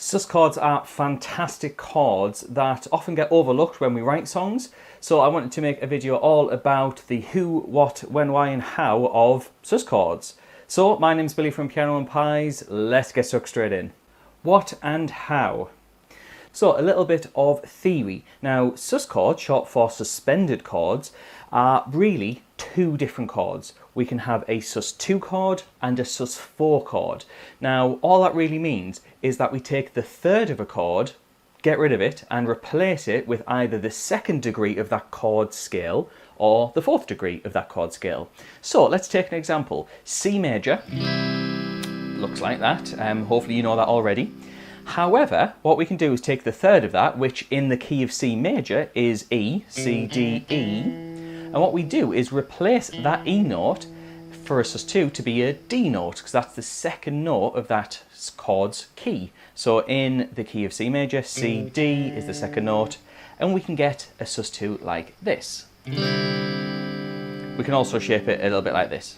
Sus chords are fantastic chords that often get overlooked when we write songs, so I wanted to make a video all about the who, what, when, why and how of sus chords. So my name's Billy from Piano and Pies, let's get stuck straight in. What and how? So a little bit of theory. Now sus chords, short for suspended chords, are really two different chords. We can have a sus2 chord and a sus4 chord. Now all that really means is that we take the third of a chord, get rid of it and replace it with either the second degree of that chord scale or the fourth degree of that chord scale. So let's take an example. C major, looks like that, hopefully you know that already. However, what we can do is take the third of that, which in the key of C major is E, C, D, E, and what we do is replace that E note for a sus2 to be a D note, because that's the second note of that chord's key. So in the key of C major, C, D is the second note, and we can get a sus2 like this. We can also shape it a little bit like this.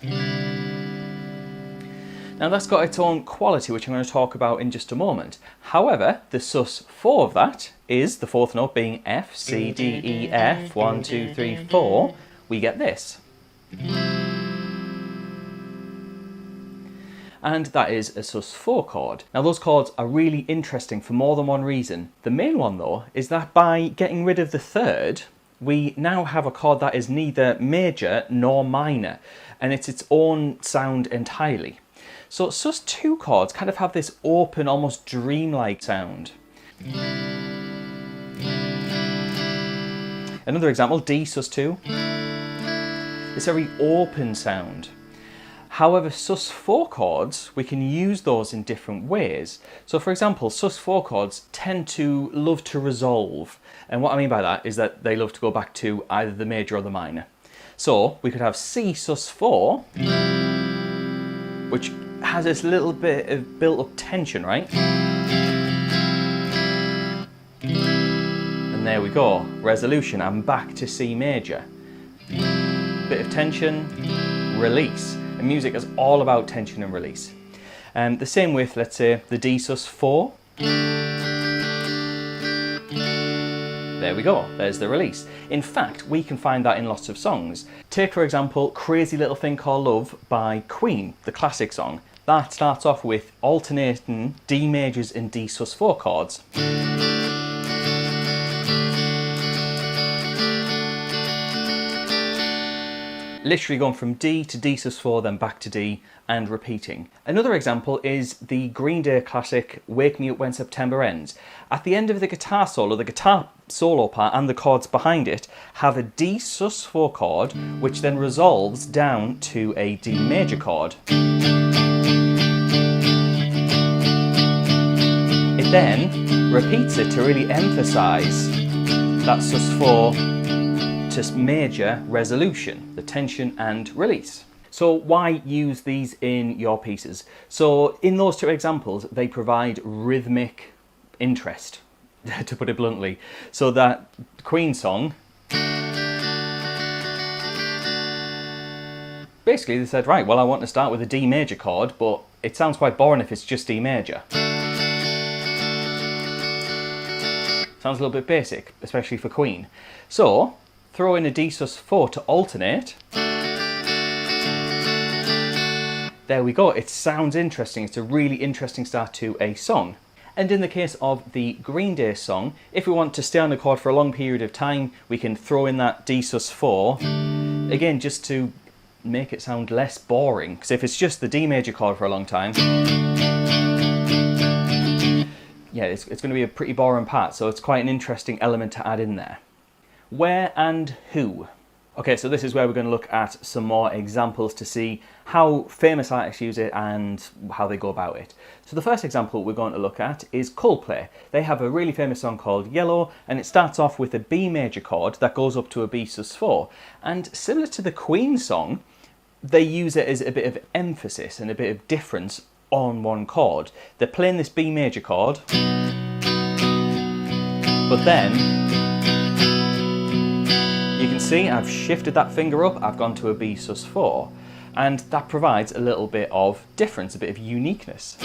Now that's got its own quality, which I'm going to talk about in just a moment. However, the sus4 of that is the fourth note being F, C, D, E, F, 1, 2, 3, 4. We get this. And that is a sus4 chord. Now those chords are really interesting for more than one reason. The main one though is that by getting rid of the third, we now have a chord that is neither major nor minor, and it's its own sound entirely. So sus2 chords kind of have this open, almost dreamlike sound. Another example, D sus2. This very open sound. However, sus4 chords, we can use those in different ways. So for example, sus4 chords tend to love to resolve. And what I mean by that is that they love to go back to either the major or the minor. So we could have C sus4, which has this little bit of built-up tension, right? And there we go, resolution, I'm back to C major. Bit of tension, release. And music is all about tension and release. The same with, let's say, the D sus4. There we go, there's the release. In fact, we can find that in lots of songs. Take, for example, Crazy Little Thing Called Love by Queen, the classic song. That starts off with alternating D majors and D sus4 chords. Literally going from D to D sus4, then back to D, and repeating. Another example is the Green Day classic Wake Me Up When September Ends. At the end of the guitar solo part and the chords behind it have a D sus4 chord, which then resolves down to a D major chord. It then repeats it to really emphasize that sus4 to major resolution, the tension and release. So why use these in your pieces? So in those two examples, they provide rhythmic interest, to put it bluntly. So that Queen song, basically they said, right, well I want to start with a D major chord, but it sounds quite boring if it's just D major. Sounds a little bit basic, especially for Queen. So throw in a D sus4 to alternate. There we go, it sounds interesting. It's a really interesting start to a song. And in the case of the Green Day song, if we want to stay on the chord for a long period of time, we can throw in that D sus4, again, just to make it sound less boring. Because if it's just the D major chord for a long time, yeah, it's going to be a pretty boring part, so it's quite an interesting element to add in there. Where and who? Okay, so this is where we're going to look at some more examples to see how famous artists use it and how they go about it. So the first example we're going to look at is Coldplay. They have a really famous song called Yellow, and it starts off with a B major chord that goes up to a B sus4. And similar to the Queen song, they use it as a bit of emphasis and a bit of difference on one chord. They're playing this B major chord, but then you can see I've shifted that finger up, I've gone to a B sus4, and that provides a little bit of difference, a bit of uniqueness.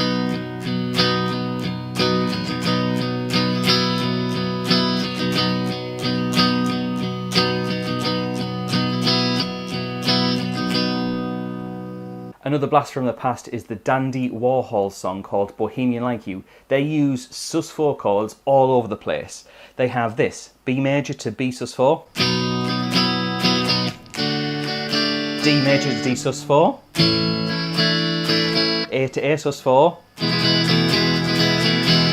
Another blast from the past is the Dandy Warhol song called Bohemian Like You. They use sus4 chords all over the place. They have this, B major to B sus4, D major to D sus4, A to A sus4,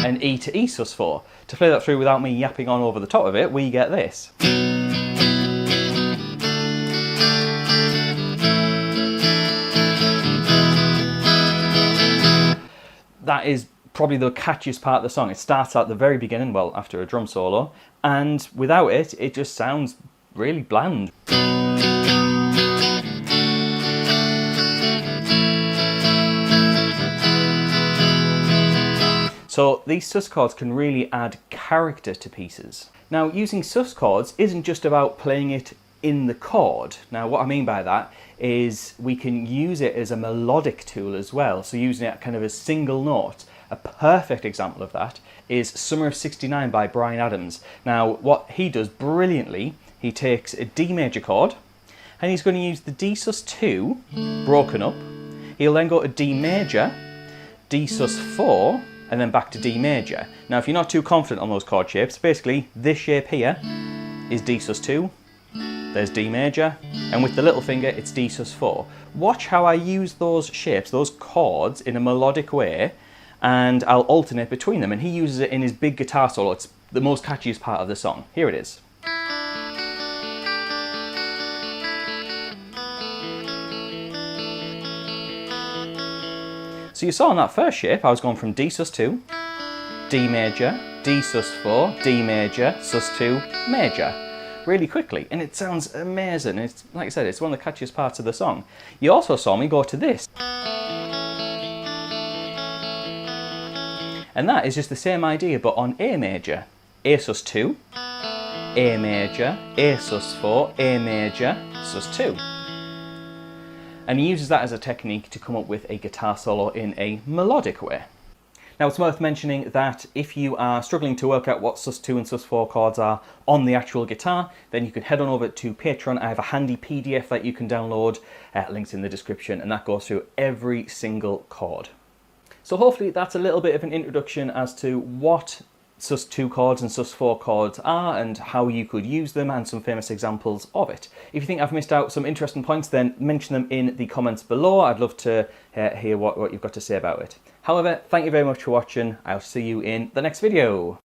and E to E sus4. To play that through without me yapping on over the top of it, we get this. That is probably the catchiest part of the song. It starts at the very beginning, well, after a drum solo, and without it, it just sounds really bland. So these sus chords can really add character to pieces. Now, using sus chords isn't just about playing it in the chord. Now, what I mean by that is we can use it as a melodic tool as well. So using it kind of as single note. A perfect example of that is Summer of '69 by Bryan Adams. Now, what he does brilliantly, he takes a D major chord and he's going to use the D sus2 broken up. He'll then go to D major, D sus4, and then back to D major. Now, if you're not too confident on those chord shapes, basically this shape here is D sus2, there's D major, and with the little finger it's D sus4. Watch how I use those shapes, those chords, in a melodic way, and I'll alternate between them, and he uses it in his big guitar solo. It's the most catchiest part of the song. Here it is. So you saw in that first shape, I was going from D sus2, D major, D sus4, D major, sus2, major, really quickly, and it sounds amazing. It's, like I said, it's one of the catchiest parts of the song. You also saw me go to this. And that is just the same idea, but on A major. A sus2, A major, A sus4, A major, sus2. And he uses that as a technique to come up with a guitar solo in a melodic way. Now, it's worth mentioning that if you are struggling to work out what sus2 and sus4 chords are on the actual guitar, then you can head on over to Patreon. I have a handy PDF that you can download, links in the description, and that goes through every single chord. So hopefully that's a little bit of an introduction as to what sus2 chords and sus4 chords are and how you could use them, and some famous examples of it. If you think I've missed out some interesting points, then mention them in the comments below. I'd love to hear what you've got to say about it. However, thank you very much for watching. I'll see you in the next video.